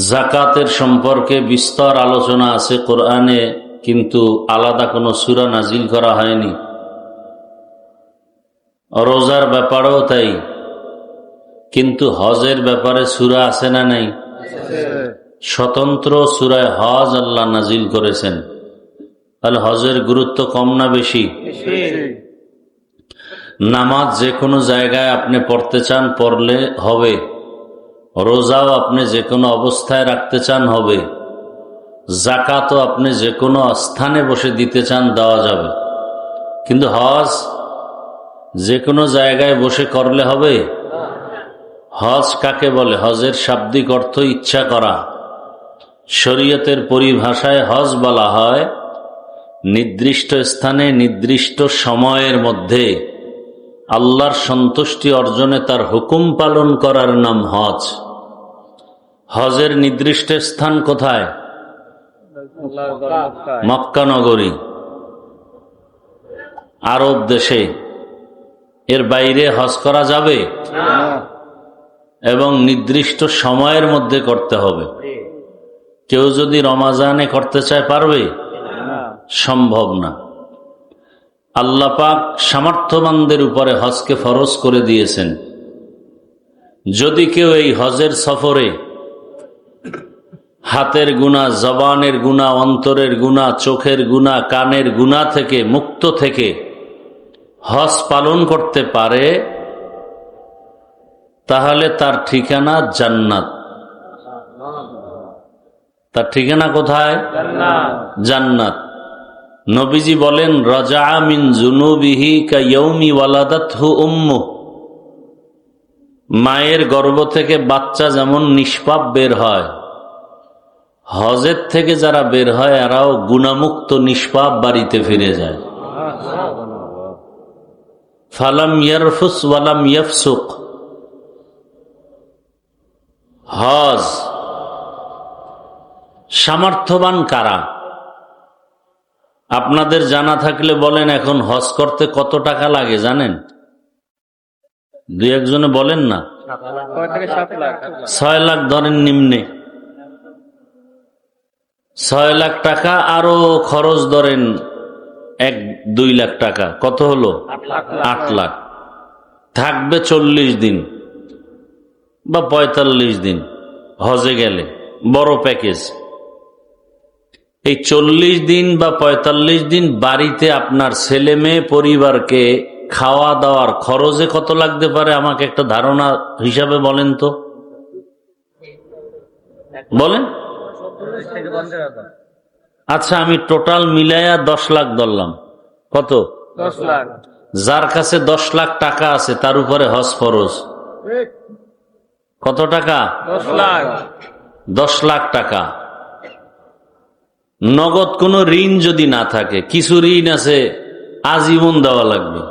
জাকাতের সম্পর্কে বিস্তর আলোচনা আছে কোরআনে, কিন্তু আলাদা কোনো সূরা নাজিল করা হয়নি। রোজার ব্যাপারেও তাই, কিন্তু হজের ব্যাপারে সূরা আছে না নাই? স্বতন্ত্র সূরায়ে হজ আল্লাহ নাজিল করেছেন। তাহলে হজের গুরুত্ব কম না বেশি? নামাজ যে কোনো জায়গায় আপনি পড়তে চান পড়লে হবে, রোজাও আপনি যে কোনো অবস্থায় রাখতে চান হবে, জাকাতও আপনি যে কোনো স্থানে বসে দিতে চান দেওয়া যাবে। কিন্তু হজ যে কোনো জায়গায় বসে করলে হবে? হজ কাকে বলে? হজের শাব্দিক অর্থ ইচ্ছা করা। শরীয়তের পরিভাষায় হজ বলা হয় নির্দিষ্ট স্থানে নির্দিষ্ট সময়ের মধ্যে আল্লাহর সন্তুষ্টি অর্জনে তার হুকুম পালন করার নাম হজ। হজের নির্দিষ্ট স্থান কোথায়? মক্কা নগরী, আরব দেশে। এর বাইরে হজ করা যাবে? এবং নির্দিষ্ট সময়ের মধ্যে করতে হবে। কেউ যদি রমাজানে করতে চায় পারবে? সম্ভব না। আল্লাহ পাক সামর্থ্যবানদের উপরে হজকে ফরজ করে দিয়েছেন। যদি কেউ এই হজের সফরে হাতের গুনাহ, জবানের গুনাহ, অন্তরের গুনাহ, চোখের গুনাহ, কানের গুনাহ থেকে মুক্ত থেকে হজ পালন করতে পারে, তাহলে তার ঠিকানা জান্নাত। তার ঠিকানা কোথায়? জান্নাত। নবীজি বলেন, রাজা মিন জুনুবিহি কায়াউমি ওয়ালাদাতহু উম্মুহ। মায়ের গর্ভ থেকে বাচ্চা যেমন নিষ্পাপ বের হয়, হজের থেকে যারা বের হয় এরাও গুনামুক্ত নিষ্পাপ বাড়িতে ফিরে যায়। ফালাম ইয়ারফুস ওয়ালাম ইয়াফসুক। হজ সামর্থ্যবান কারা? আপনাদের জানা থাকলে বলেন, এখন হজ করতে কত টাকা লাগে জানেন? দুই একজনে বলেন না। 6 লাখ ধরেন নিম্নে, 6 লাখ টাকা, আরো খরচ ধরেন 1-2 লাখ টাকা। কত হলো? 8 লাখ। থাকবে 40 দিন বা 45 দিন হজে গেলে, বড় প্যাকেজ। এই 40 দিন বা 45 দিন বাড়িতে আপনার ছেলে মেয়ে পরিবারকে খাওয়া দাওয়ার খরচে কত লাগতে পারে আমাকে একটা ধারণা হিসাবে বলেন তো, বলেন। আচ্ছা, আমি টোটাল মিলাইয়া 10 লাখ ধরলাম। কত? 10 লাখ। যার কাছে 10 লাখ টাকা আছে তার উপরে হজ ফরজ। কত টাকা? 10 লাখ। 10 লাখ টাকা। নগদ কোনো ঋণ যদি না থাকে, কিছু ঋণ আছে আজীবন দেওয়া লাগবে,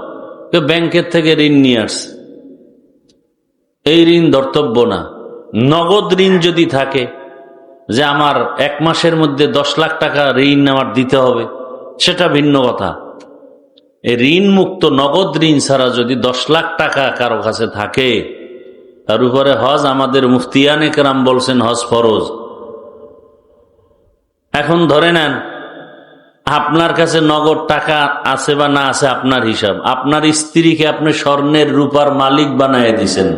কেউ ব্যাংকের থেকে ঋণ নিয়ে আসছে, এই ঋণ ধর্তব্য না। নগদ ঋণ যদি থাকে যে আমার 1 মাসের মধ্যে 10 লাখ টাকা ঋণ আমার দিতে হবে, সেটা ভিন্ন কথা। এই ঋণ মুক্ত নগদ ঋণ ছাড়া যদি 10 লাখ টাকা কারো কাছে থাকে, তার উপরে হজ আমাদের মুফতিয়ানে কেরাম বলছেন হজ ফরজ। এখন ধরে নেন আপনার কাছে নগদ টাকা আছে বা না আছে আপনার হিসাব। আপনার স্ত্রীকে আপনি স্বর্ণের রূপার মালিক বানায় দিছেন।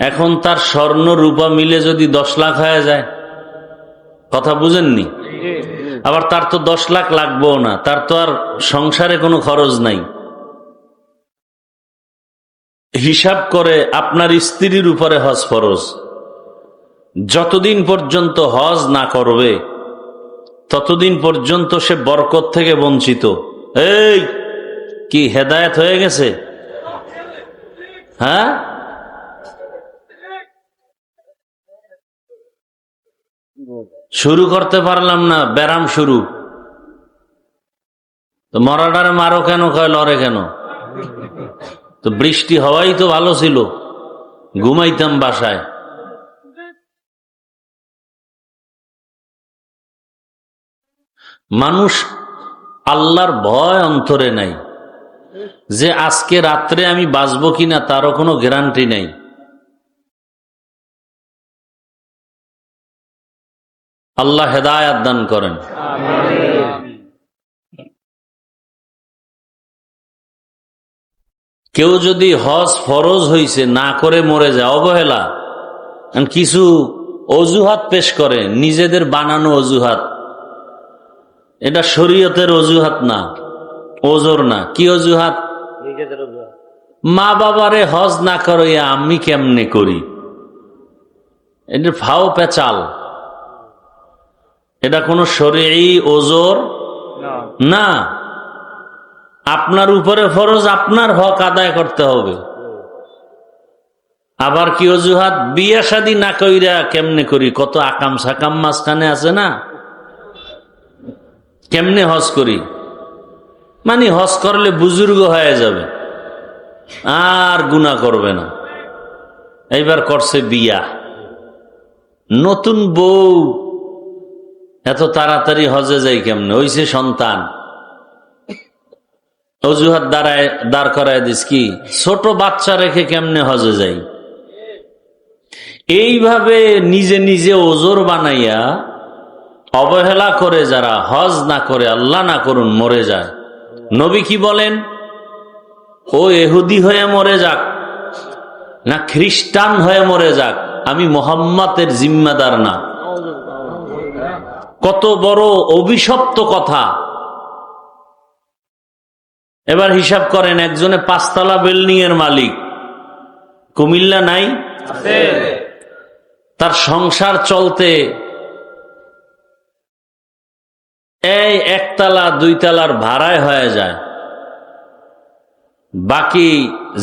এখন তার স্বর্ণ রূপা মিলে যদি 10 লাখ হয়ে যায়, কথা বুঝেননি? আবার তার তো 10 লাখ লাগবেও না, তার তো আর সংসারে কোনো খরচ নাই। হিসাব করে আপনার স্ত্রীর উপরে হজ ফরজ। যতদিন পর্যন্ত হজ না করবে ততদিন পর্যন্ত সে বরকত থেকে বঞ্চিত। এই কি হেদায়েত হয়ে গেছে? হ্যাঁ, শুরু করতে পারলাম না, ব্যারাম শুরু। তো মরাডারে মারো কেন, কয় লড়ে কেন? তো বৃষ্টি হওয়াই তো ভালো ছিল, ঘুমাইতাম বাসায়। মানুষ আল্লাহর ভয় অন্তরে নাই, যে আজকে রাত্রে আমি বাঁচবো কিনা তারও কোনো গ্যারান্টি নাই। আল্লাহ হেদায়াত দান করেন। কেউ যদি হজ ফরজ হইছে না করে মরে যায়, অবহেলা, কিছু অজুহাত পেশ করে, নিজেদের বানানো অজুহাত, এটা শরীয়তের অজুহাত না, ওজোর না। কি অজুহাত? মা বাবারে হজ না করাইয়া আমি কেমনে করি, এটা ফাও পেচাল, এটা কোনো শরীয়ী ওজোর না। আপনার উপরে ফরজ, আপনার হক আদায় করতে হবে। আবার কি অজুহাত? বিয়া শাদী না কইরা কেমনে করি, কত আকাম সাকাম মাঝখানে আছে না, কেমনে হজ করি, মানে হজ করলে বুজুর্গ হয়ে যাবে আর গুনাহ করবে না। এইবার করছে বিয়া, নতুন বউ, এত তাড়াতাড়ি হজে যাই কেমনে, হইছে সন্তান, অজুহাত দাঁড় করায় দিস, কি ছোট বাচ্চা রেখে কেমনে হজে যাই। এইভাবে নিজে নিজে ওজোর বানাইয়া অবহেলা করে যারা হজ না করে, আল্লাহ না করুন, মরে যায়, নবী কি বলেন? ও ইহুদি হয়ে মরে যাক না খ্রিস্টান হয়ে মরে যাক, আমি মুহাম্মাদের জিম্মাদার না। কত বড় অভিশপ্ত কথা। এবার হিসাব করেন, একজনে 5 তলা বিল্ডিং এর মালিক, কুমিল্লা নাই, তার সংসার চলতে এই 1 তলা 2 তলার ভাড়ায় হয়ে যায়, বাকি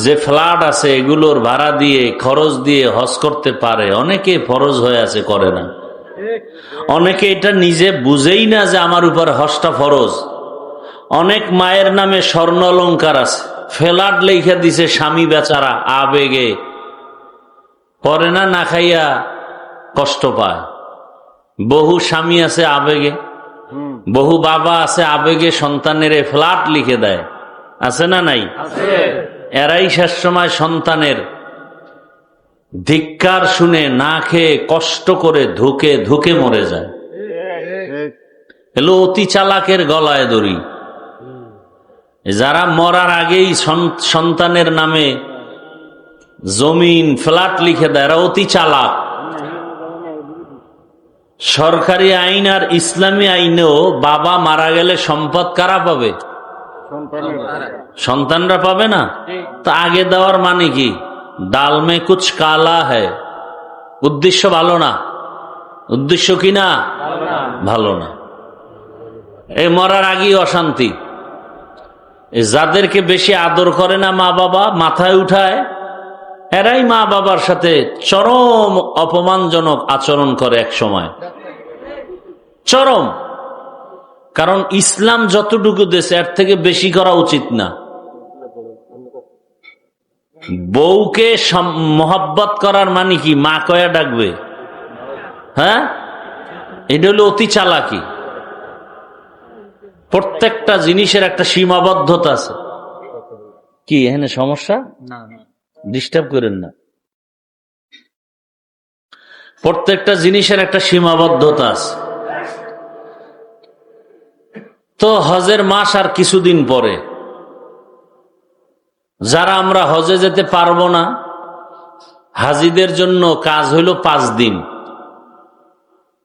যে ফ্ল্যাট আছে এগুলোর ভাড়া দিয়ে খরচ দিয়ে হজ করতে পারে। অনেকে ফরজ হয়ে আছে, করে না। অনেকে এটা নিজে বুঝেই না যে আমার উপর হজটা ফরজ। অনেক মায়ের নামে স্বর্ণ অলংকার আছে, ফ্ল্যাট লেখা দিছে স্বামী বেচারা আবেগে, পরে না, না খাইয়া কষ্ট পায়। বহু স্বামী আছে আবেগে, বহু বাবা আছে আবেগে সন্তানের ফ্ল্যাট লিখে দেয়, আছে না নাই? এরাই শেষ সময় সন্তানের ধিক্কার শুনে না খেয়ে কষ্ট করে ধুকে ধুকে মরে যায়। এলো অতি চালাকের গলায় দড়ি। যারা মরার আগেই সন্তানের নামে জমিন ফ্ল্যাট লিখে দেয়, এরা অতি চালাক। সরকারি আইন আর ইসলামী আইনেও বাবা মারা গেলে সম্পদ কারা পাবে? সন্তানরা পাবে না। তা আগে দেওয়ার মানে কি? ডাল মে কুছ কালা হ্যায়, উদ্দেশ্য ভালো না। উদ্দেশ্য কি না? ভালো না। এই মরার আগেই অশান্তি। যাদেরকে বেশি আদর করে না মা বাবা, মাথায় উঠায়, এরাই মা বাবার সাথে চরম অপমানজনক আচরণ করে এক সময়, চরম। কারণ ইসলাম যতটুকু দেশে এর থেকে বেশি করা উচিত না। বউকে মহব্বত করার মানে কি? মা কয়া ডাকবে? হ্যাঁ, এটা হলো অতি চালাকি। প্রত্যেকটা জিনিসের একটা সীমাবদ্ধতা আছে। কি এখানে সমস্যা? ডিস্টার্ব করেন না। প্রত্যেকটা জিনিসের একটা সীমাবদ্ধতা আছে। তো হজের মাস আর কিছুদিন পরে, যারা আমরা হজে যেতে পারবো না, হাজিদের জন্য কাজ হইল 5 দিন।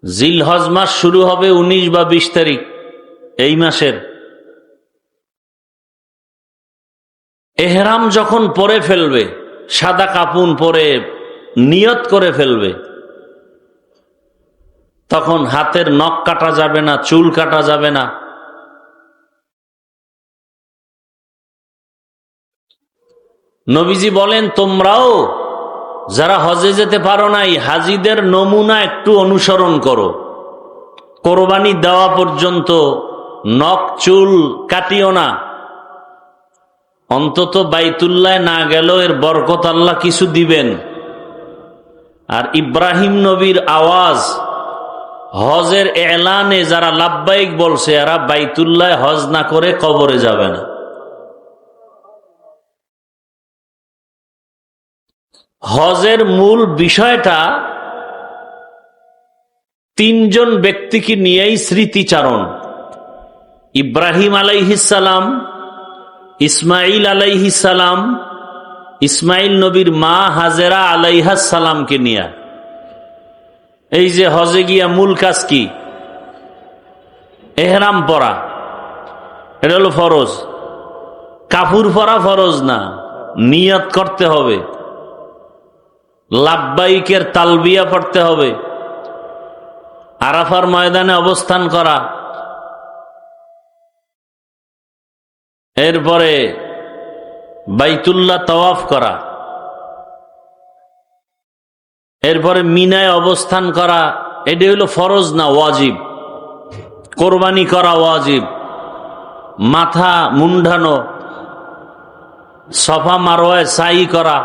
জিলহজ মাস শুরু হবে 19 বা 20 তারিখ এই মাসের। এহরাম যখন পরে ফেলবে, সাদা কাপুন পরে নিয়ত করে ফেলবে, তখন হাতের নখ কাটা যাবে না, চুল কাটা যাবে না। নবীজি বলেন, তোমরাও যারা হজে যেতে পারো নাই, হাজিদের নমুনা একটু অনুসরণ করো। কোরবানি দেওয়া পর্যন্ত নখ চুল কাটিও না। অন্তত বাইতুল্লাহ না গেলেও এর বরকত আল্লাহ কিছু দিবেন। আর ইব্রাহিম নবীর আওয়াজ, হজের এলানে যারা লাব্বাইক বলছে, এরা বাইতুল্লাহ হজ না করে কবরে যাবে না। হজের মূল বিষয়টা তিনজন ব্যক্তিকে নিয়েই স্মৃতিচারণ, ইব্রাহিম আলাইহিস সালাম, ইসমাইল আলাইহিস সালাম, ইসমাইল নবীর মা হাজেরা আলাইহাস সালামকে নিয়ে। এই যে হজে গিয়া মূল কাজ কি? এহরাম পরা, এটা হলো ফরজ। কাপড় পরা ফরজ না, নিয়ত করতে হবে, লাব্বাইকের তালবিয়া পড়তে হবে, আরাফার ময়দানে অবস্থান করা, এরপরে বাইতুল্লাহ তাওয়াফ করা, এরপরে মিনায় অবস্থান করা। এটি হলো ফরজ না ওয়াজিব। কোরবানি করা ওয়াজিব, মাথা মুন্ডানো, সফা মারওয়ায় সাই করা।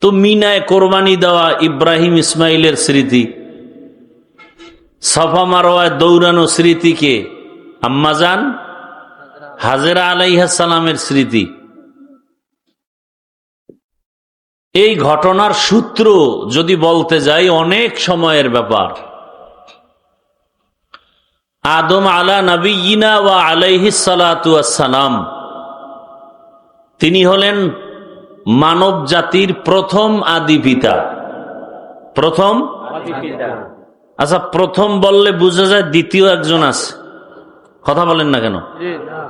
তো মিনায় কোরবানি দেওয়া ইব্রাহিম ইসমাইলের স্মৃতি, সফা মারওয়ায় দৌড়ানো স্মৃতিকে আম্মাজান হাজেরা আলাইহিস সালামের স্মৃতি। এই ঘটনার সূত্র যদি বলতে যাই অনেক সময়ের ব্যাপার। আদম আলা নবিয়িনা ওয়া আলাইহিস সালাতু ওয়াস সালাম, তিনি হলেন মানব জাতির প্রথম আদি পিতা। প্রথম আচ্ছা, প্রথম বললে বোঝা যায় দ্বিতীয় একজন আছে, কথা বলেন না কেন?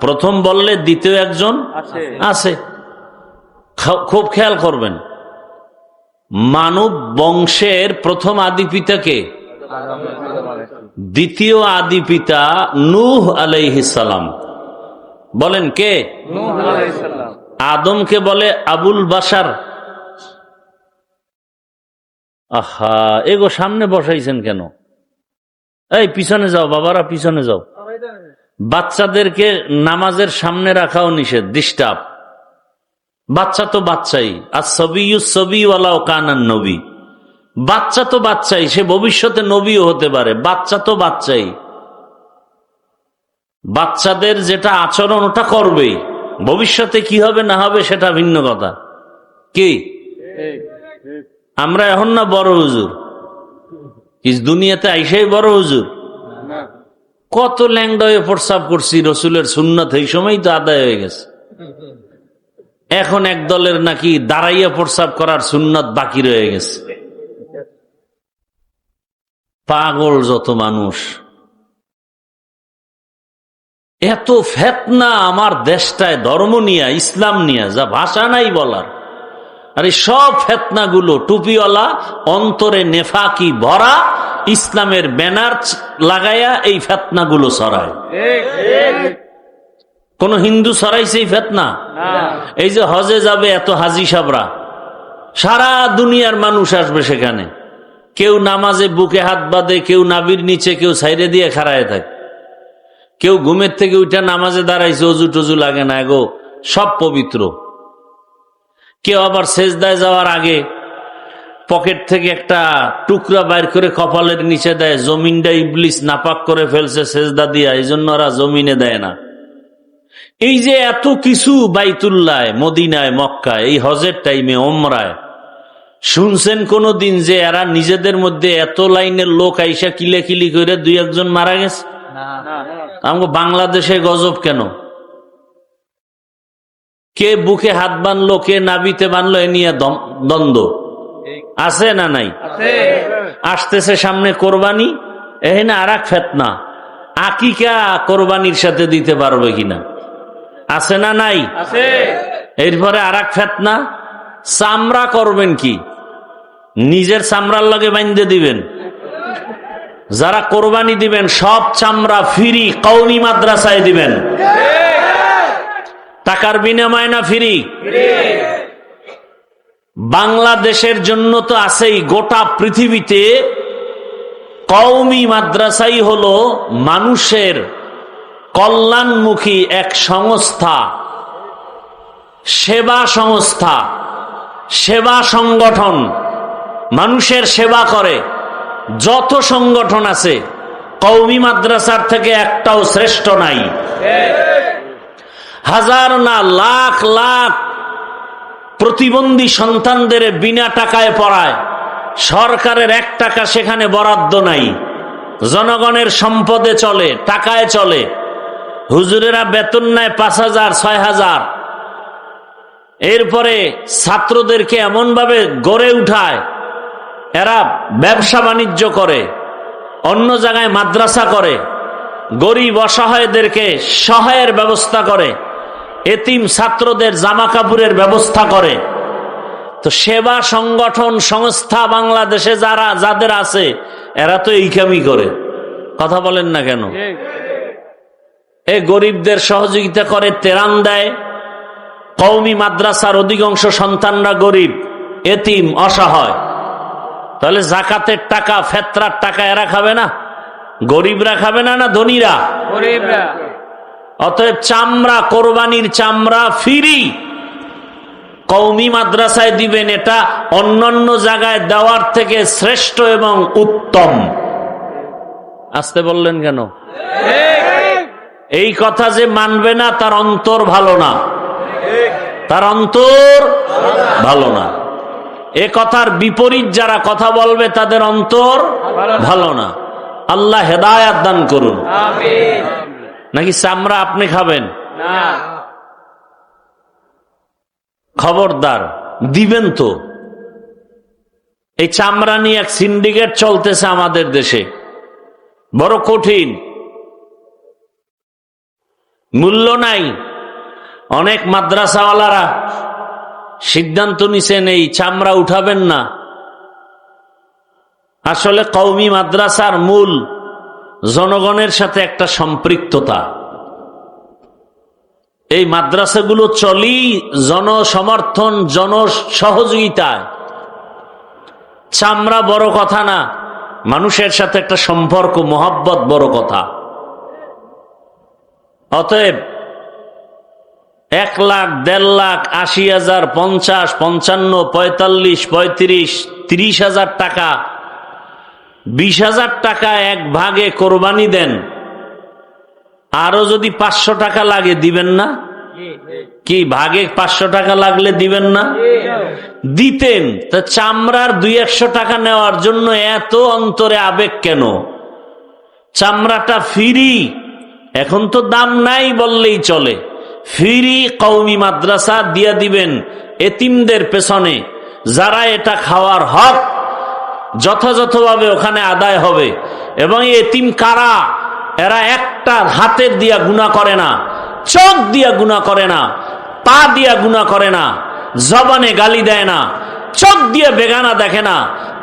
প্রথম বললে দ্বিতীয় একজন আছে। খুব খেয়াল করবেন, মানব বংশের প্রথম আদি পিতাকে, দ্বিতীয় আদি পিতা নূহ আলাইহিস সালাম। বলেন কে? আদমকে বলে আবুল বাশার। আহা, এগো সামনে বসাইছেন কেন? এই পিছনে যাও বাবারা, পিছনে যাও। বাচ্চাদেরকে নামাজের সামনে রাখাও নিষেধ, ডিস্টার্ব। বাচ্চা তো বাচ্চাই, আর ছবি ওয়ালাও কানান নবী। বাচ্চা তো বাচ্চাই, সে ভবিষ্যতে নবীও হতে পারে। বাচ্চা তো বাচ্চাই, বাচ্চাদের যেটা আচরণ ওটা করবেই। ভবিষ্যতে কি হবে না হবে সেটা ভিন্ন কথা। কি আমরা এখন না বড় হুজুর? ইস দুনিয়াতে আইসাই বড় হুজুর? কত ল্যাংডয়ে প্রস্রাব করছি, রসুলের সুন্নাত এই সময় তো আদায় হয়ে গেছে। এখন এক দলের নাকি দাঁড়াইয়া প্রস্রাব করার সুন্নাত বাকি রয়ে গেছে। পাগল যত মানুষ, এত ফেতনা আমার দেশটায় ধর্ম নিয়ে, ইসলাম নিয়ে, যা ভাষা নাই বলার। আর এই সব ফেতনাগুলো টুপিওয়ালা, অন্তরে নেফাকি ভরা, ইসলামের ব্যানার লাগাইয়া এই ফেতনাগুলো ছড়ায়। কোন হিন্দু ছড়াইছে এই ফেতনা? এই যে হজে যাবে এত হাজি সাবরা, সারা দুনিয়ার মানুষ আসবে সেখানে। কেউ নামাজে বুকে হাত বাঁধে, কেউ নাবির নিচে, কেউ সাইডে দিয়ে খাড়ায় থাকে, কেউ ঘুমের থেকে উঠে নামাজে দাঁড়াইছে, অজু টজু লাগে না গো, সব পবিত্র। কেউ আবার সেজদায় যাওয়ার আগে পকেট থেকে একটা টুকরা বাইর করে কপালের নিচে দেয়, জমিনটা ইবলিস নাপাক করে ফেলছে সেজদা দিয়া, এই জন্য ওরা জমিনে দেয় না। এই যে এত কিছু বাইতুল্লাহ, মদিনায়, মক্কায়, এই হজের টাইমে, ওমরায়, শুনছেন কোনদিন যে এরা নিজেদের মধ্যে এত লাইনের লোক আইসা কিলাকিলি করে দুই একজন মারা গেছে? আমাকে বাংলাদেশে গজব কেন? কে বুকে হাত বানলো, কে নাবিতে বানলো, এ নিয়ে দ্বন্দ্ব আছে না নাই? আসতেছে সামনে কোরবানি, এখানে আর এক ফেতনা, আকিকা কোরবানির সাথে দিতে পারবে কিনা, আছে না নাই? এরপরে আর এক ফেতনা, চামড়া করবেন কি? নিজের চামড়ার লগে বাইন্ধে দিবেন? যারা কোরবানি দিবেন সব চামড়া ফ্রি, কওমি মাদ্রাসায় দিবেন। টাকার বিনিময়ে না, ফ্রি। বাংলাদেশের জন্য তো আছেই, গোটা পৃথিবীতে কওমি মাদ্রাসাই হলো মানুষের কল্যাণমুখী এক সংস্থা, সেবা সংস্থা, সেবা সংগঠন, মানুষের সেবা করে। যত সংগঠন আছে কওমি মাদ্রাসার থেকে একটাও শ্রেষ্ঠ নাই। হাজার না লাখ লাখ প্রতিবন্ধী সন্তানদের বিনা টাকায় পড়ায়, সরকারের 1 টাকা সেখানে বরাদ্দ নাই, জনগণের সম্পদে চলে, টাকায় চলে। হুজুরেরা বেতন নেয় 5,000 6,000। এরপরে ছাত্রদেরকে এমন ভাবে গড়ে উঠায়, এরা ব্যবসা বাণিজ্য করে, অন্য জায়গায় মাদ্রাসা করে, গরিব অসহায়দেরকে সহায়ের ব্যবস্থা করে, এতিম ছাত্রদের জামা কাপড়ের ব্যবস্থা করে। তো সেবা সংগঠন সংস্থা বাংলাদেশে যাদের আছে এরা তো এই কামই করে। কথা বলেন না কেন? এ গরিবদের সহযোগিতা করে, ত্রাণ দেয়। কওমি মাদ্রাসার অধিকাংশ সন্তানরা গরিব, এতিম, অসহায়। তাহলে জাকাতের টাকা, ফেতরার টাকা এরা খাবে না? গরিবরা খাবে না, না ধনীরা? গরিবরা। অতএব চামড়া, কোরবানির চামড়া ফ্রি কওমি মাদ্রাসায় দিবেন, এটা অন্যান্য জায়গায় দেওয়ার থেকে শ্রেষ্ঠ এবং উত্তম। আসতে বললেন কেন? এই কথা যে মানবে না তার অন্তর ভালো না, তার অন্তর ভালো না। এ কথার বিপরীত যারা কথা বলবে তাদের অন্তর ভালো না। আল্লাহ হেদায়াত দান করুন। নাকি চামড়া আপনি খাবেন? খবরদার, দিবেন তো। এই চামড়া নিয়ে এক সিন্ডিকেট চলতেছে আমাদের দেশে, বড় কঠিন, মূল্য নাই। অনেক মাদ্রাসাওয়ালারা সিদ্ধান্ত নিছেন এই চামড়া উঠাবেন না। আসলে কওমি মাদ্রাসার মূল জনগণের সাথে একটা সম্পৃক্ততা। এই মাদ্রাসাগুলো চলি জনসমর্থন, জনসহযোগিতায়। চামড়া বড় কথা না, মানুষের সাথে একটা সম্পর্ক, মহব্বত বড় কথা। অতএব 1 লাখ, 1.5 লাখ, 80,000, 50, 55, 45, 35, 30,000 টাকা, 20,000 টাকা এক ভাগে কোরবানি দেন। আরো যদি 500 টাকা লাগে দিবেন না? কি ভাগে 500 টাকা লাগলে দিবেন না? দিতেন। তা চামড়ার 200-100 টাকা নেওয়ার জন্য এত অন্তরে আবেগ কেন? চামড়াটা ফ্রি, এখন তো দাম নাই বললেই চলে। ফ্রি কওমি মাদ্রাসা দিয়া দিবেন এতিমদের পেছনে, যারা এটা খাওয়ার হক যথাযথভাবে ওখানে আদায় হবে। এবং এতিম কারা? এরা একটা হাতের দিয়া গুনাহ করে না, চোখ দিয়া গুনাহ করে না, পা দিয়া গুনাহ করে না, জবানে গালি দেয় না, চোখ দিয়ে বেগানা দেখে না,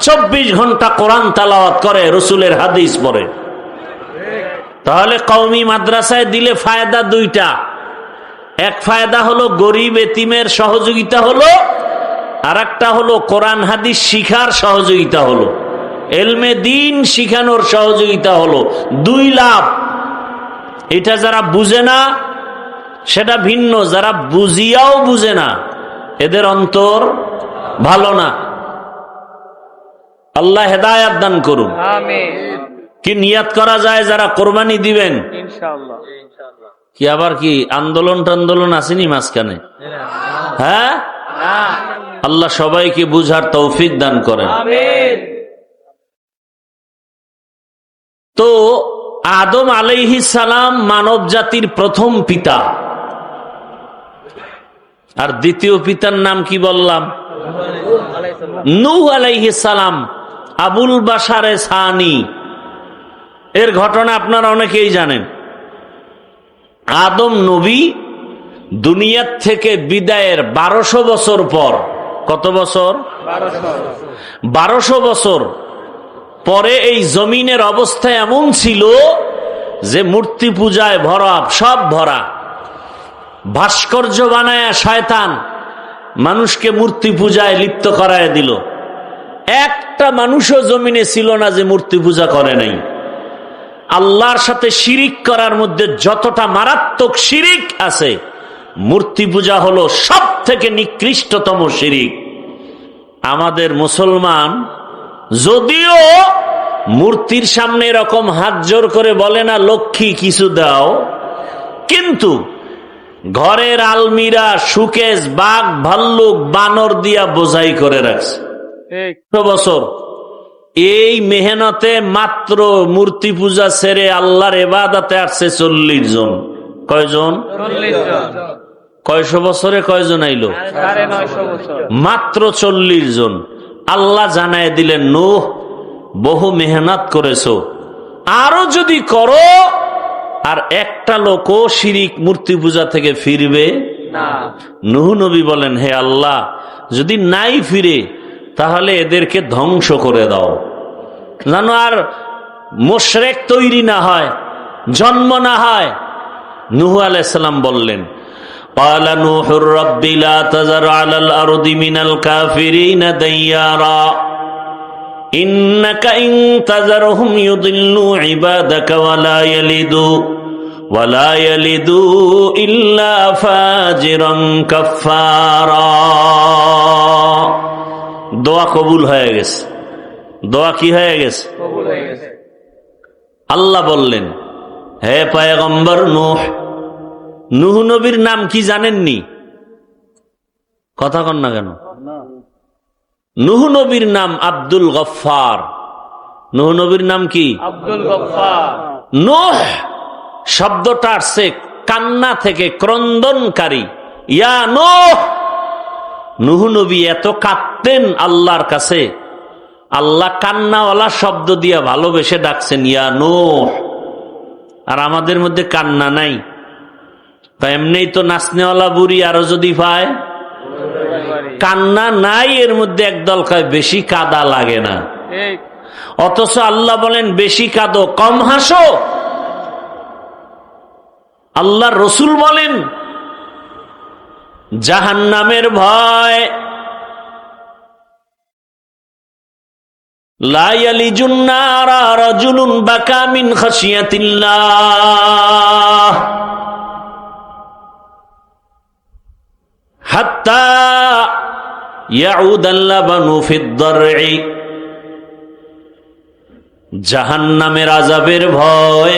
24 ঘন্টা কোরআন তেলাওয়াত করে, রসুলের হাদিস পড়ে। তাহলে কওমি মাদ্রাসায় দিলে ফায়দা 2টা। এক ফায়দা হলো গরিব এতিমের সহযোগিতা হলো, আর একটা হলো কোরআন হাদিস শিখার সহযোগিতা হলো, এলমে দিন শিখানোর সহযোগিতা হলো। 2 লাভ। এটা যারা বুঝে না সেটা ভিন্ন, যারা বুঝিয়াও বুঝে না এদের অন্তর ভালো না। আল্লাহ হেদায়াত দান করুন। কি নিয়াত করা যায় যারা কোরবানি দিবেন? ইনশাআল্লাহ। কি আবার কি আন্দোলন আসেনি মাঝখানে? হ্যাঁ, আল্লাহ সবাইকে বুঝার তৌফিক দান করেন। তো আদম আলাইহিস সালাম মানব জাতির প্রথম পিতা, আর দ্বিতীয় পিতার নাম কি বললাম? নূহ আলাইহিস সালাম, আবুল বাশারে সানি। এর ঘটনা আপনারা অনেকেই জানেন। আদম নবী দুনিয়ার থেকে বিদায়ের 1200 বছর পর, কত বছর? 1200 বছর পরে এই জমিনের অবস্থা এমন ছিল যে মূর্তি পূজায় ভরা, সব ভরা। ভাস্কর্য বানায় শয়তান মানুষকে মূর্তি পূজায় লিপ্ত করায় দিল। একটা মানুষও জমিনে ছিল না যে মূর্তি পূজা করে নাই। আল্লাহর সাথে শিরিক করার মধ্যে যতটা মারাত্মক শিরিক আছে, মূর্তি পূজা হলো সব থেকে নিকৃষ্টতম শিরিক। আমাদের মুসলমান যদিও মূর্তির সামনে এরকম হাত জোর করে বলে না লক্ষ্মী কিছু দাও, কিন্তু ঘরের আলমিরা সুকেশ বাঘ ভাল্লুক বানর দিয়া বোঝাই করে রাখছে বছর। এই মেহনতে মাত্র মূর্তি পূজা ছেড়ে আল্লাহর ইবাদতে আসছে 40 জন। কয়জন? 40 জন। কয়শো বছরে কয়জন আইলো? 950 বছর। মাত্র 40 জন। আল্লাহ জানায় দিলেন, নূহ বহু মেহনত করেছো, আরো যদি করো আর একটা লোকও শিরিক মূর্তি পূজা থেকে ফিরবে না। নূহ নবী বলেন, হে আল্লাহ, যদি নাই ফিরে তাহলে এদেরকে ধ্বংস করে দাও, জানো আর মুশরিক তৈরি না হয়, জন্ম না হয়। নূহ আলাইহিস সালাম বললেন, قال نوح رب لا تذر على الأرض من الكافرين ديارا إنك إن تذرهم يضلوا عبادك ولا يلدوا إلا فاجرا كفارا। দোয়া কবুল হয়ে গেছে। দোয়া কি হয়ে গেছে? কবুল হয়ে গেছে। আল্লাহ বললেন, হে পয়গম্বর নূহ, নূহ নবীর নাম কি জানেননি? কথা কন না কেন? নূহ নবীর নাম আব্দুল গফফার। নূহ নবীর নাম কি? আব্দুল গফফার। নূহ শব্দটা আসছে কান্না থেকে, ক্রন্দনকারী। ইয়া নূহ, নূহ নবী এত কাঁদতেন আল্লাহর কাছে, আল্লাহ কান্নাওয়ালা শব্দ দিয়া ভালোবেসে ডাকছেন, ইয়া নূহ। আর আমাদের মধ্যে কান্না নাই, তাই এমনি তো নাচনেওয়ালা বুড়ি আরো যদি পায়। কান্না নাই, এর মধ্যে একদল কয় বেশি কাদা লাগে না। অথচ আল্লাহ বলেন বেশি কাঁদো, কম হাসো। আল্লাহ রসুল বলেন জাহান্নামের ভয়, লা ইয়ালিজুন নারা রাজুলুন বাকা মিন খাশিয়াতিল্লাহ হাত্তা ইয়াউদাল লাবানু ফিদ দারঈ। জাহান্নামের আযাবের ভয়,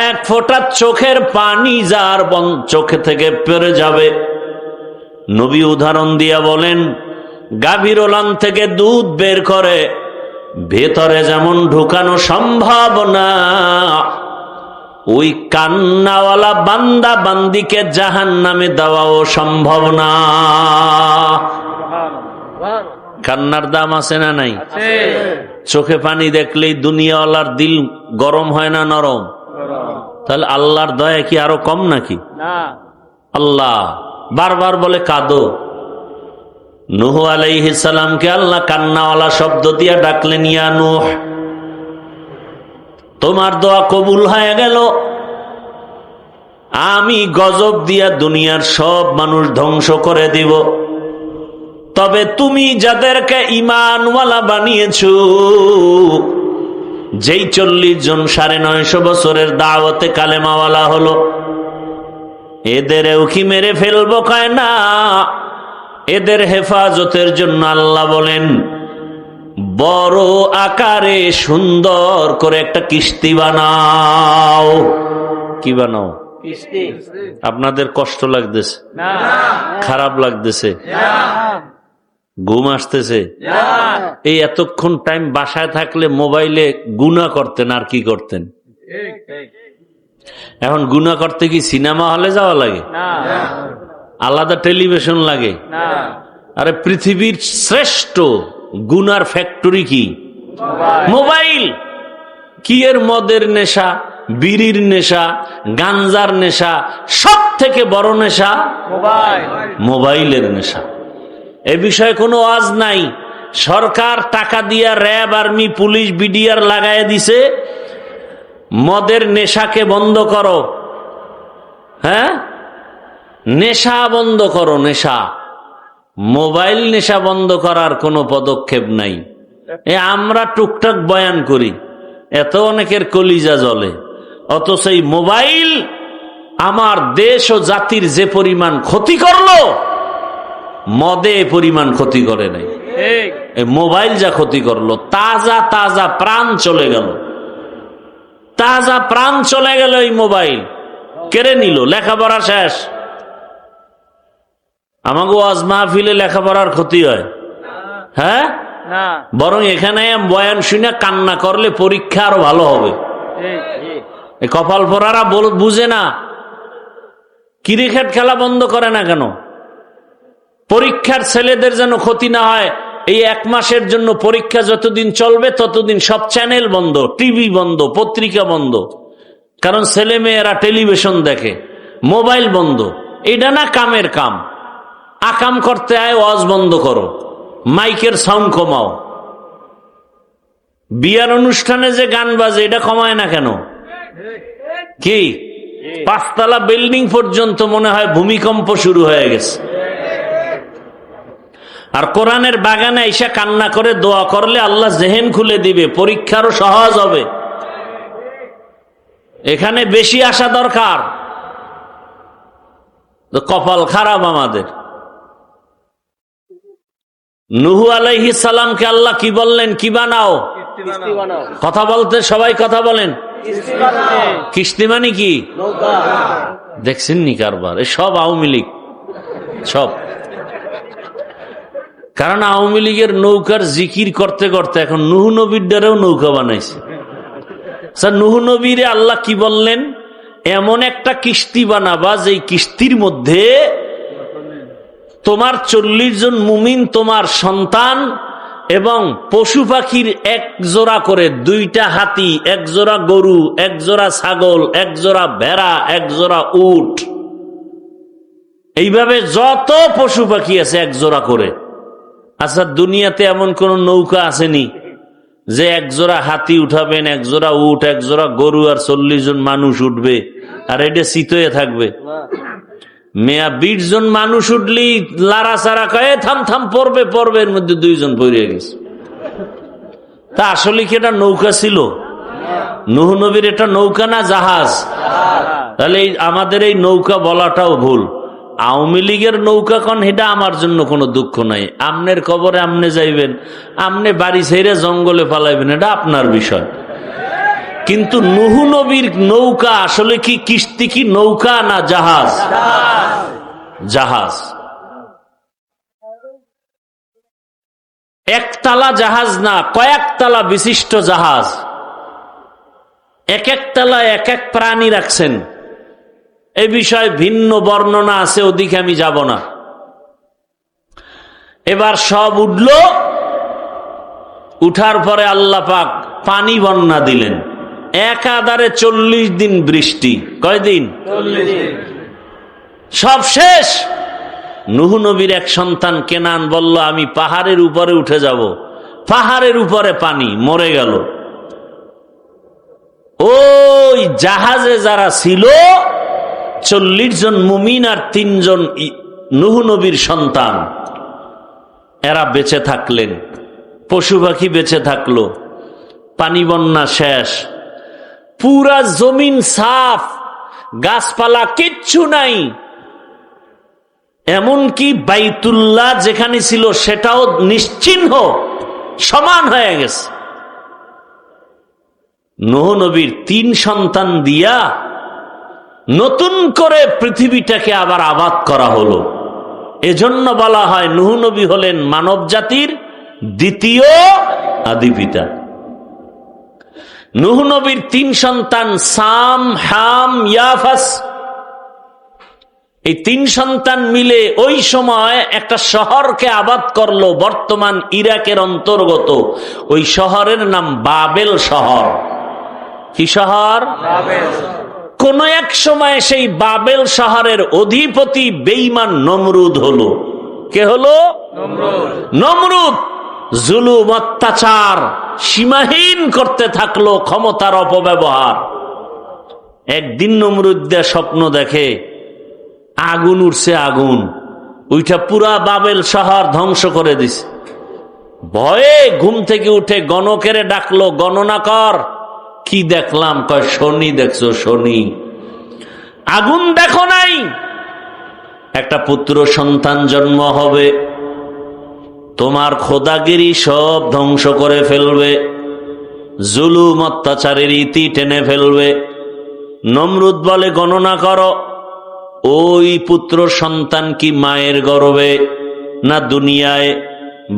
এক ফোঁটা চোখের পানি যার চোখে থেকে পড়ে যাবে। নবী উদাহরণ দিয়া বলেন, গাভীর ওলান থেকে দুধ বের করে ভেতরে যেমন ঢুকানো সম্ভব না, ওই কান্নাওয়ালা বান্দা বান্দিকে জাহান্নামে দেওয়াও সম্ভব না। কান্নার দাম আছে না নাই? চোখে পানি দেখলেই দুনিয়াওয়ালার দিল গরম হয় না নরম? তাহলে আল্লাহর দয়া কি আরো কম নাকি? আল্লাহ বারবার বলে কাঁদো। নূহ আলাইহিস সালামকে আল্লাহ কান্নাওয়ালা শব্দ দিয়া ডাকলেন, ইয়া নূহ, তোমার দোয়া কবুল হয়ে গেল, আমি গজব দিয়া দুনিয়ার সব মানুষ ধ্বংস করে দিব, তবে তুমি যাদেরকে ঈমানওয়ালা বানিয়েছো, যেই 40 জন 950 বছরের দাওয়াতে কালেমাওয়ালা হলো, এদেরও কি মেরে ফেলবো? কয় না, এদের হেফাজতের জন্য আল্লাহ বলেন বড় আকারে সুন্দর করে একটা কিস্তি বানাও। কি বানাও? কিস্তি। আপনাদের কষ্ট লাগতেছে? খারাপ লাগতেছে? ঘুম আসতেছে? এই এতক্ষণ টাইম বাসায় থাকলে মোবাইলে গুনাহ করতেন, আর কি করতেন? এখন গুনাহ করতে কি সিনেমা হলে যাওয়া লাগে? আলাদা টেলিভিশন লাগে? আরে পৃথিবীর শ্রেষ্ঠ গুনার ফ্যাক্টরি কি? মোবাইল। কি এর মদের নেশা, বিড়ির নেশা, গাঞ্জার নেশা, সব থেকে বড় নেশা মোবাইলের নেশা। এ বিষয়ে কোনো ওয়াজ নাই। সরকার টাকা দিয়া র্যাব, আর্মি, পুলিশ, বিডিআর লাগাইয়া দিছে, মদের নেশাকে বন্ধ করো। হ্যাঁ, নেশা বন্ধ করো, নেশা। মোবাইল নেশা বন্ধ করার কোনো পদক্ষেপ নাই। আমরা টুকটাক বয়ান করি, এত অনেকের কলিজা জ্বলে, অথচ এই মোবাইল আমার দেশ ও জাতির যে পরিমাণ ক্ষতি করলো, মদে পরিমাণ ক্ষতি করে নাই। এই মোবাইল যা ক্ষতি করলো, তাজা তাজা প্রাণ চলে গেল, তাজা প্রাণ চলে গেল এই মোবাইল। কেড়ে নিল, লেখাপড়া শেষ। আমাকে ওয়াজ মাহফিলে লেখাপড়ার ক্ষতি হয়? হ্যাঁ, না। বরং এখানে বয়ান শুনে কান্না করলে পরীক্ষা আরো ভালো হবে। এই কপাল পরারা বুঝে না, ক্রিকেট খেলা বন্ধ করে না কেন? পরীক্ষার ছেলেদের যেন ক্ষতি না হয়, এই 1 মাসের জন্য পরীক্ষা যতদিন চলবে ততদিন সব চ্যানেল বন্ধ, টিভি বন্ধ, পত্রিকা বন্ধ। কারণ ছেলে মেয়েরা টেলিভিশন দেখে, মোবাইল বন্ধ। এটা না কামের কাম, আকাম করতে আয়, ওয়াজ বন্ধ করো, মাইকের সাউন্ড কমাও। বিয়ার অনুষ্ঠানে যে গান বাজে এটা কমায় না কেন? কি 5 তলা বিল্ডিং পর্যন্ত মনে হয় ভূমিকম্প শুরু হয়ে গেছে। আর কোরআনের বাগানে এসে কান্না করে দোয়া করলে আল্লাহ জেহেন খুলে দিবে, পরীক্ষারও সহজ হবে। এখানে বেশি আসা দরকার। তো কপাল খারাপ আমাদের। নূহ আলাইহিস সালামকে আল্লাহ কি বললেন? কি বানাও? কথা বলতে সবাই কথা বলেন। কিস্তি মানে কি? দেখছেন নি কারবার? এ সব আওয়ামী লীগ, সব। কারণ আওয়ামী লীগের নৌকার জিকির করতে করতে এখন নূহ নবীর দ্বারাও নৌকা বানাইছে। স্যার, নূহ নবীরে আল্লাহ কি বললেন? এমন একটা কিস্তি বানাবা যেই কিস্তির মধ্যে তোমার 40 জন মুমিন, তোমার সন্তান এবং পশু পাখির 1 জোড়া করে, 2টা হাতি, 1 জোড়া গরু, 1 জোড়া ছাগল, 1 জোড়া ভেড়া, 1 জোড়া উট, এইভাবে যত পশু পাখি আছে 1 জোড়া করে। আচ্ছা, দুনিয়াতে এমন কোন নৌকা আসেনি যে 1 জোড়া হাতি উঠাবেন, 1 জোড়া উট, 1 জোড়া গরু আর 40 জন মানুষ উঠবে আর এটা চিতয়ে থাকবে? মেয়া 20 জন মানুষ উঠলি লারা সারা কয়ে থাম থাম পড়বে পড়বে, এর মধ্যে 2 জন পড়ে গেছে। তা আসলে কি এটা নৌকা ছিল? নূহ নবীর এটা নৌকা না জাহাজ? তাহলে আমাদের এই নৌকা বলাটাও ভুল। আওয়ামী লীগের নৌকা কোন, এটা আমার জন্য কোনো দুঃখ নাই। আমনের কবরে আমনে যাইবেন, আমনে বাড়ি ছেড়ে জঙ্গলে পালাইবেন, এটা আপনার বিষয়। কিন্তু নূহ নবীর নৌকা আসলে কি কিস্তি, কি নৌকা না জাহাজ? জাহাজ। একতলা জাহাজ না, কয়েকতলা বিশিষ্ট জাহাজ। এক এক তলায় এক এক প্রাণী রাখছেন। এই বিষয়ে ভিন্ন বর্ণনা আছে, ওদিকে আমি যাব না। এবার সব উঠল, উঠার পরে আল্লাহ পাক পানি বন্যা দিলেন। একাধারে 40 দিন বৃষ্টি। কয়দিন? 40 দিন। সব শেষ। নূহ নবীর এক সন্তান কেনান বলল, আমি পাহাড়ের উপরে উঠে যাব। পাহাড়ের উপরে পানি, মরে গেল। ওই জাহাজে যারা ছিল 40 জন মুমিন আর 3 জন নূহ নবীর সন্তান, এরা বেঁচে থাকলেন। পশু পাখি বেঁচে থাকলো। পানি বন্যা শেষ। পুরা জমিন সাফ, গাছপালা কিচ্ছু নাই। এমনকি বাইতুল্লাহ যেখানে ছিল সেটাও নিশ্চিহ্ন, সমান হয়ে গেছে। নূহ নবীর 3 সন্তান দিয়া নতুন করে পৃথিবীটাকে আবার আবাদ করা হলো। এজন্য বলা হয় নূহ নবী হলেন মানব জাতির দ্বিতীয় আদি পিতা। নূহ নবীর 3 সন্তান সাম, হাম, ইয়াফাস। এই 3 সন্তান মিলে ওই সময় একটা শহরকে আবাদ করলো, বর্তমান ইরাকের অন্তর্গত। ওই শহরের নাম বাবেল শহর। কি শহর? বাবেল। কোন এক সময় সেই বাবেল শহরের অধিপতি বেঈমান নমরুদ হলো। কে হলো? নমরুদ। জুলুম, অত্যাচার সীমাহীন করতে থাকলো, ক্ষমতার অপব্যবহার। একদিন নমরুদ স্বপ্ন দেখে আগুন উঠছে, আগুন ওইটা পুরা বাবেল শহর ধ্বংস করে দিছে। ভয়ে ঘুম থেকে উঠে গণকেরে ডাকলো, গণনা কর। কি দেখলাম? কয় শনি দেখছো? শনি। আগুন দেখো নাই? একটা পুত্র সন্তান জন্ম হবে, তোমার খোদাগিরি সব ধ্বংস করে ফেলবে, জুলুম অত্যাচারের ইতি টেনে ফেলবে। নমরুদ বলে, গণনা করো, ওই পুত্র সন্তান কি মায়ের গর্ভে না দুনিয়ায়?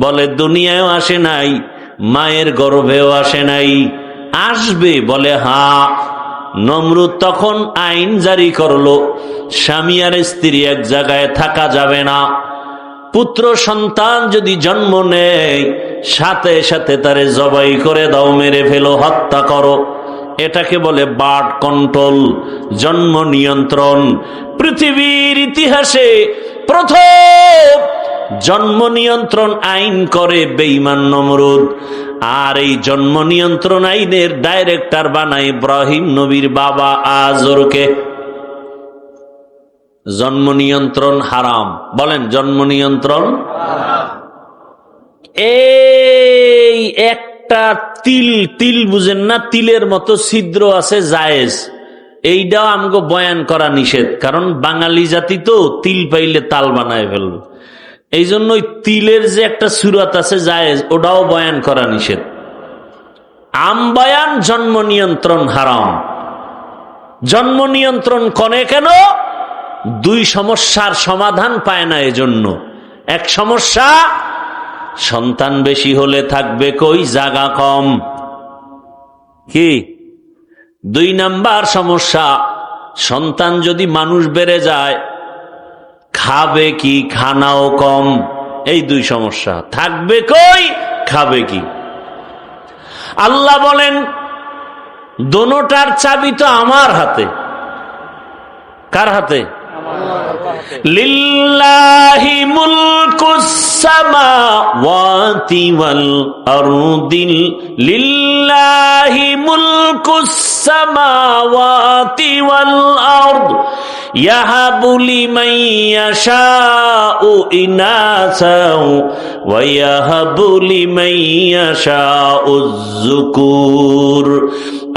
বলে দুনিয়ায়ও আসে নাই, মায়ের গর্ভেও আসে নাই, আসবে। বলে হ্যাঁ। নমরুদ তখন আইন জারি করলো, স্বামী আর স্ত্রী এক জায়গায় থাকা যাবে না। পুত্র সন্তান যদি জন্ম নেয়, সাথে সাথে তারে জবাই করে দাও, মেরে ফেলো, হত্যা করো। এটাকে বলে বার্থ কন্ট্রোল, জন্ম নিয়ন্ত্রণ। পৃথিবীর ইতিহাসে প্রথম জন্ম নিয়ন্ত্রণ আইন করে বেঈমান নমরুদ। আর এই জন্ম নিয়ন্ত্রণ আইনের ডাইরেক্টর বানায় ইব্রাহিম নবীর বাবা আজরকে। জন্ম নিয়ন্ত্রণ হারাম। বলেন জন্ম নিয়ন্ত্রণ। এই একটা তিল বুঝেন না, তিলের মতো ছিদ্র আছে জায়েজ, এইটাও আমাকে বয়ান করা নিষেধ। কারণ বাঙালি জাতি তো তিল পাইলে তাল বানায় ফেলবে, এই জন্য তিলের যে একটা সুরাত আছে জায়েজ, ওটাও বয়ান করা নিষেধ। আম বয়ান জন্ম নিয়ন্ত্রণ হারাম। জন্ম নিয়ন্ত্রণ করে কেন? দুই সমস্যার সমাধান পায় না এজন্য। এক সমস্যা, সন্তান বেশি হলে থাকবে কই, জায়গা কম, কি? দুই নাম্বার সমস্যা, সন্তান যদি মানুষ বেড়ে যায়, খাবে কি, খানাও কম। এই দুই সমস্যা, থাকবে কই, খাবে কি। আল্লাহ বলেন দোনোটার চাবি তো আমার হাতে। কার হাতে? লিল্লাহি মুলকুস সামাওয়াতি ওয়াল আরদি, লিল্লাহি মুলকুস সামাওয়াতি ওয়াল আরদ, ইয়াহাবু লিমান ইয়াশাউ ইনাসা ওয়া ইয়াহাবু লিমান ইয়াশাউ যুকুর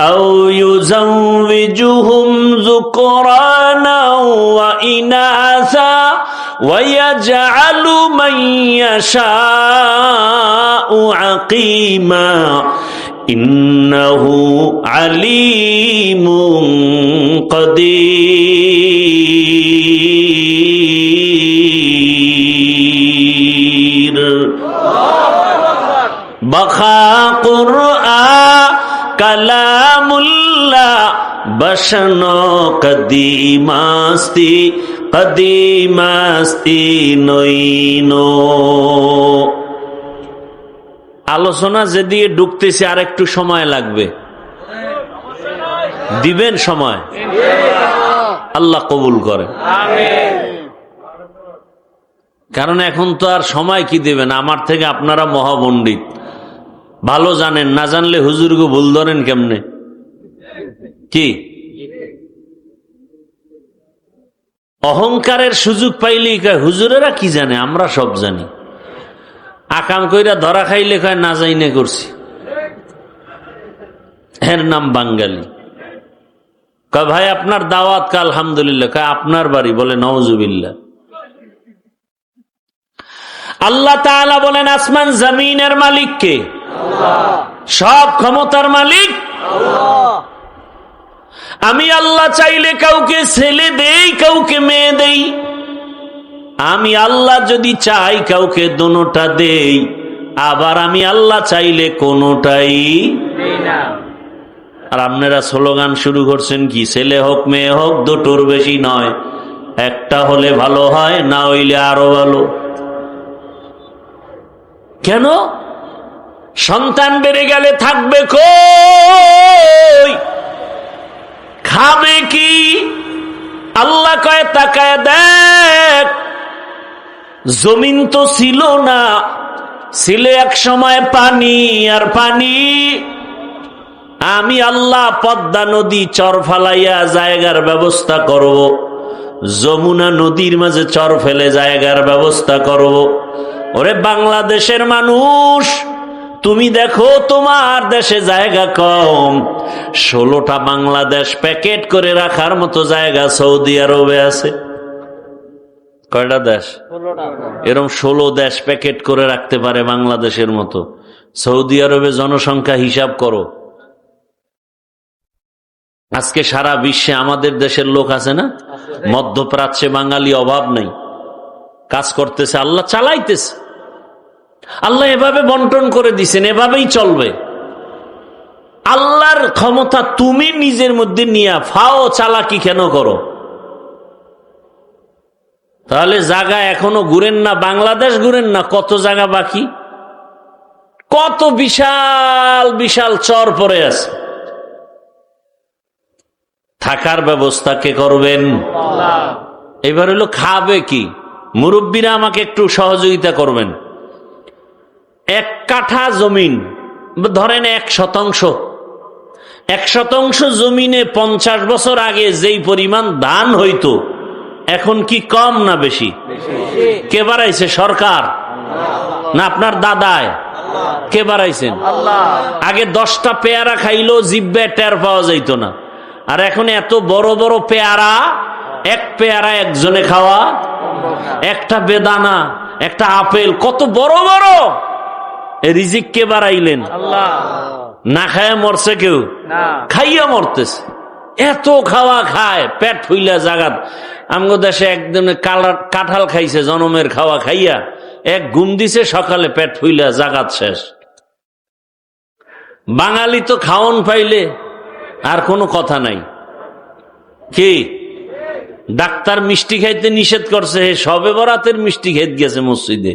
আও ইউযাওবিজুহুম যুকরানা ওয়া ইনাসা ওয়া ইয়াজআলু মান ইয়াশাউ আকিমা ইন্নাহু আলিমুন কাদির। বাখা কুরআন কালামুল্লাহ বসনো কদিমাস্তি কদিমাস্তি নইনো। আলোচনা যেদিকে ঢুকতেছে আর একটু সময় লাগবে, দিবেন সময়, আল্লাহ কবুল করে। কারণ এখন তো আর সময় কি দেবেন, আমার থেকে আপনারা মহাপণ্ডিত, ভালো জানেন, না জানলে হুজুরকে ভুল ধরেন কেমনে, কি? অহংকারের সুযোগ পাইলেই কয় হুজুরেরা কি জানে, আমরা সব জানি। আকাম কইরা ধরা খাইলে কয় না জাইনে করছি, এর নাম বাঙালি। কয় ভাই আপনার দাওয়াত কা? আলহামদুলিল্লাহ। কয় আপনার বাড়ি? বলে নাউজুবিল্লাহ। আল্লাহ তাআলা বলেন আসমান জমিনের মালিক কে? সব ক্ষমতার মালিক আল্লাহ। আমি আল্লাহ চাইলে কাউকে ছেলে দেই, কাউকে মেয়ে দেই। আমি আল্লাহ যদি চাই কাউকে দোনোটা দেই, আবার আমি আল্লাহ চাইলে কোনোটাই না। আর আপনারা স্লোগান শুরু করছেন কি, ছেলে হোক মেয়ে হোক দুটোর বেশি নয়, একটা হলে ভালো হয়, না হইলে আরো ভালো। কেন? সন্তান বেড়ে গেলে থাকবে কই, খাবে কি? আল্লাহ কয় তাকায় দেখ, জমিন তো ছিল না, ছিল এক সময় পানি আর পানি। আমি আল্লাহ পদ্মা নদী চর ফালাইয়া জায়গার ব্যবস্থা করব, যমুনা নদীর মাঝে চর ফেলে জায়গার ব্যবস্থা করব। ওরে বাংলাদেশের মানুষ, তুমি দেখো তোমার দেশে জায়গা কম, 16টা বাংলাদেশ প্যাকেট করে রাখার মতো জায়গা সৌদি আরবে আছে। কয়টা দেশ? এরকম 16 দেশ প্যাকেট করে রাখতে পারে বাংলাদেশের মতো। সৌদি আরবে জনসংখ্যা হিসাব করো, আজকে সারা বিশ্বে আমাদের দেশের লোক আছে না, মধ্যপ্রাচ্যে বাঙালি অভাব নেই, কাজ করতেছে, আল্লাহ চালাইতেছে, আল্লাহ এভাবে বন্টন করে দিছেন, এভাবেই চলবে। আল্লাহর ক্ষমতা তুমি নিজের মধ্যে নিয়ে ফাও চালাকি কেন করো? তাহলে জায়গা এখনো ঘুরেন না, বাংলাদেশ ঘুরেন না, কত জায়গা বাকি, কত বিশাল বিশাল চর পড়ে আছে। থাকার ব্যবস্থা কে করবেন? এবার হলো খাবে কি? মুরব্বীরা আমাকে একটু সহযোগিতা করবেন। 1 কাঠা জমিন ধরেন 1% জমিনে 50 বছর আগে যেই পরিমাণ ধান হইতো, এখন কি কম না বেশি? কে বাড়াইছে? সরকার না আপনার দাদায়? কে বাড়াইছেন? আগে 10টা পেয়ারা খাইলো জিব্বে টের পাওয়া যাইতো না, আর এখন এত বড় বড় পেয়ারা, 1 পেয়ারা একজনে খাওয়া, একটা বেদানা, একটা আপেল, কত বড় বড়। রিজিক কে বাড়াইলেন? না খায় মরছে কেউ, খাইয়া মরতেছে। এত খাওয়া খায়, পেট ফুইলা জাগাত। আমগো দেশে একদিনে কাঁঠাল খাইছে, জনমের খাওয়া খাইয়া 1 ঘুম দিছে, সকালে পেট ফুইলা জাগাত শেষ। বাঙালি তো খাওন পাইলে আর কোনো কথা নাই। কি ডাক্তার মিষ্টি খাইতে নিষেধ করছে, সবে বরাতের মিষ্টি খাইতে গেছে মসজিদে,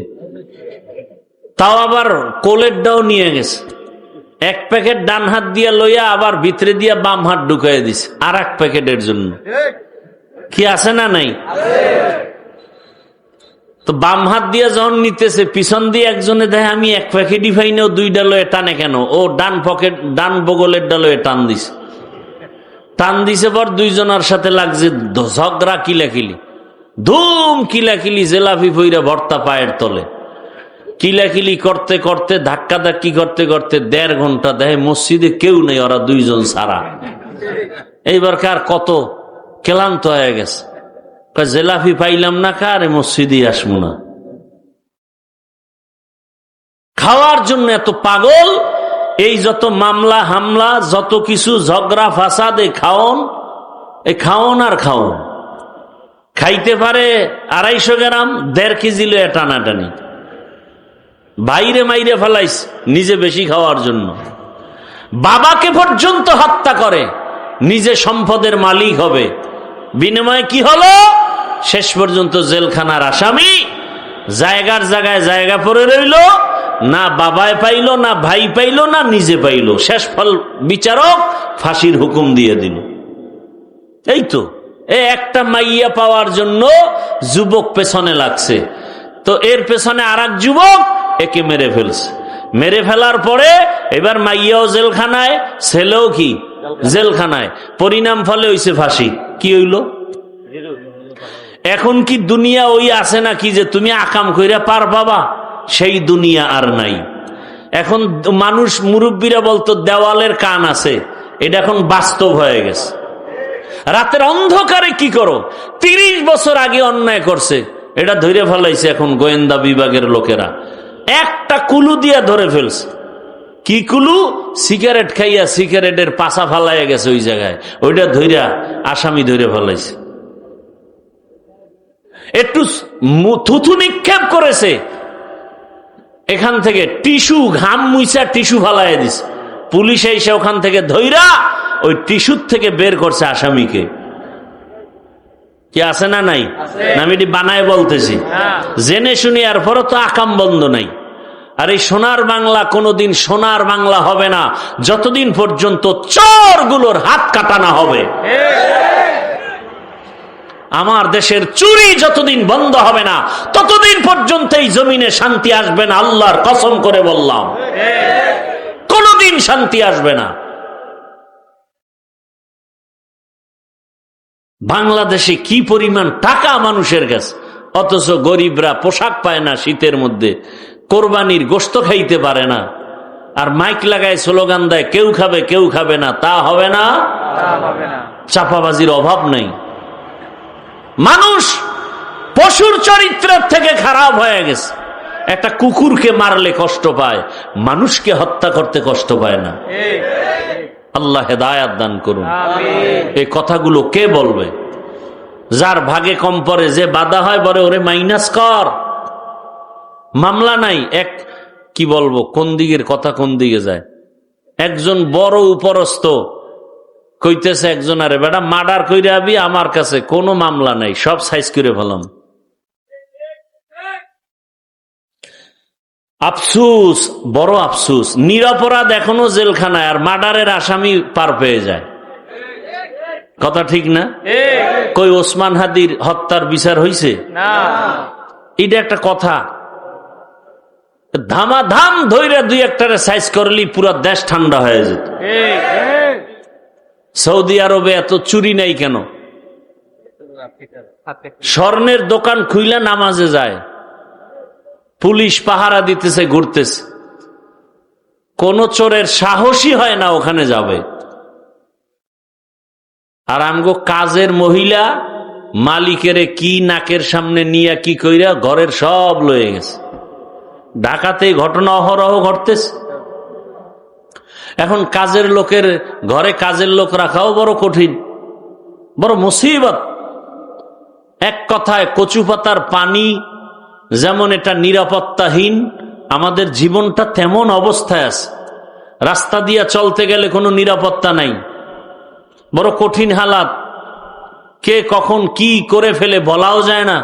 তাও আবার কোলেরটাও নিয়ে গেছে। 1 প্যাকেট ডান হাত দিয়া লইয়া আবার ভিতরে দিয়া বাম হাত ঢুকাই দিছে আর 1 প্যাকেটের জন্য। কি আছে না নাই? তো বাম হাত দিয়া যখন নিতেছে, পিছন দিয়ে একজনে দেখে আমি 1 প্যাকেটই পাই না, 2টা লয়ে টানে কেন? ও ডান বগলের ডালয়ে টান দিছে, টান দিছে পর 2 জনের সাথে লাগছে ঝগড়া, কিলাকিলি, ধুম কিলাকিলি, জেলাফি ফইরা ভর্তা পায়ের তলে, কিলাকিলি করতে করতে, ধাক্কা ধাক্কি করতে করতে 1.5 ঘন্টা দেখে মসজিদে কেউ নেই, ওরা 2 জন ছাড়া। এইবার কার কত ক্লান্ত হয়ে গেছে, জেলাফি পাইলাম না, কার মসজিদে আসবো না। খাওয়ার জন্য এত পাগল, এই যত মামলা হামলা, যত কিছু ঝগড়া ফাসাদ, এই খাওন আর খাওন। খাইতে পারে 250 গ্রাম, 1.5 কেজি লয়ে টানাটানি, বাইরে মাইরে ফেলাইস নিজে বেশি খাওয়ার জন্য। বাবাকে পর্যন্ত হত্যা করে, নিজে সম্পদের মালিক হবে। বিনিময়ে কি হলো? শেষ পর্যন্ত জেলখানার আসামি, জায়গার জায়গায় জায়গা পড়ে রইল, না বাবায় পাইল, না ভাই পাইল, না নিজে পাইল। শেষ ফল বিচারক ফাঁসির হুকুম দিয়ে দিল। এই তো একটা মাইয়া পাওয়ার জন্য যুবক পেছনে লাগছে, তো এর পেছনে আর এক যুবক একে মেরে ফেলছে। মেরে ফেলার পরে এবার মাইয়াও জেলখানায়, ছেলেও কি জেলখানায়। পরিণাম ফলে হইছে ফাঁসি। কি হইল? এখন কি দুনিয়া ওই আছে নাকি যে তুমি আকাম কইরা পার পাবা? সেই দুনিয়া আর নাই। এখন মানুষ, মুরব্বীরা বলতো দেওয়ালের কান আছে, এটা এখন বাস্তব হয়ে গেছে। রাতের অন্ধকারে কি করো? 30 বছর আগে অন্যায় করছে, এটা ধরে ফেলাইছে এখন গোয়েন্দা বিভাগের লোকেরা, একটা কুলু দিয়া ধরে ফেলছে। কি কুলু? সিগারেট খাইয়া সিগারেটের পাশা ফালাইয়া গেছে ওই জায়গায়, ওইটা ধইরা আসামি ধরে ফেলাইছে। একটু থুথু নিক্ষেপ করেছে, এখান থেকে টিস্যু, ঘাম মুইসা টিস্যু ফালাইয়া দিছে, পুলিশ এসে ওখান থেকে ধইরা ওই টিস্যুর থেকে বের করছে আসামিকে। কি আছে না নাই? আমি এটি বানায় বলতেছি, জেনে শুনি, আর পরে তো আকাম বন্ধ নাই। আর এই সোনার বাংলা কোনোদিন সোনার বাংলা হবে না যতদিন পর্যন্ত চোরগুলোর হাত কাটানো হবে। আমার দেশের চুরি যতদিন বন্ধ হবে না ততদিন পর্যন্ত এই জমিনে শান্তি আসবে না। আল্লাহর কসম করে বললাম, কোনোদিন শান্তি আসবে না। বাংলাদেশে কি পরিমাণ টাকা মানুষের কাছে, অথচ গরিবরা পোশাক পায় না শীতের মধ্যে, কোরবানির গোশত খাইতে পারে না, আর মাইক লাগায় স্লোগান দেয় কেউ খাবে কেউ খাবে না। তা হবে না, চাপাবাজির অভাব নেই। মানুষ পশুর চরিত্রের থেকে খারাপ হয়ে গেছে। একটা কুকুরকে মারলে কষ্ট পায়, মানুষকে হত্যা করতে কষ্ট পায় না। আল্লাহ হেদায়াত দান করুন। আমিন। এই কথাগুলো কে বলবে? যার ভাগে কম পড়ে, যে বাধা হয় বলে ওরে মাইনাস কর, মামলা নাই। এক কি বলবো, কোন দিকের কথা কোন দিকে যায়। একজন বড় উপরস্থ কইতেছে একজন, আরে বেটা মার্ডার কইরে আবি, আমার কাছে কোনো মামলা নাই, সব সাইজ করে ফেলাম। আফসুস, বড় আফসুস, নিরপরাধ এখনো জেলখানায়, আর মার্ডারের আসামি পার পেয়ে যায়। কথা ঠিক না? কই ওসমান হাদির হত্যার বিচার হইছে? না। এটা একটা কথা। ধামাধাম ধইরা দুই একটারে সাইজ করলি পুরা দেশ ঠান্ডা হয়ে যেত। সৌদি আরবে এত চুরি নাই কেন? স্বর্ণের দোকান খুইলা নামাজে যায়, পুলিশ পাহারা দিতেছে, ঘুরতেছে, কোন চোরের সাহসী হয় না ওখানে যাবে। আর আমগো কাজের মহিলা মালিকেরে কি নাকের সামনে নিয়ে কি কইরা ঘরের সব লয়ে গেছে। ঢাকাতে ঘটনা অহরহ ঘটতেছে। এখন কাজের লোকের ঘরে কাজের লোক রাখাও বড় কঠিন, বড় মুসিবত। এক কথায় কচু পাতার পানি যেমন এটা নিরাপত্তাহীন, আমাদের জীবনটা তেমন অবস্থায় আছে। রাস্তা দিয়া চলতে গেলে কোনো নিরাপত্তা নাই, বড় কঠিন হালাত। কে কখন কি করে ফেলে বলাও যায় না।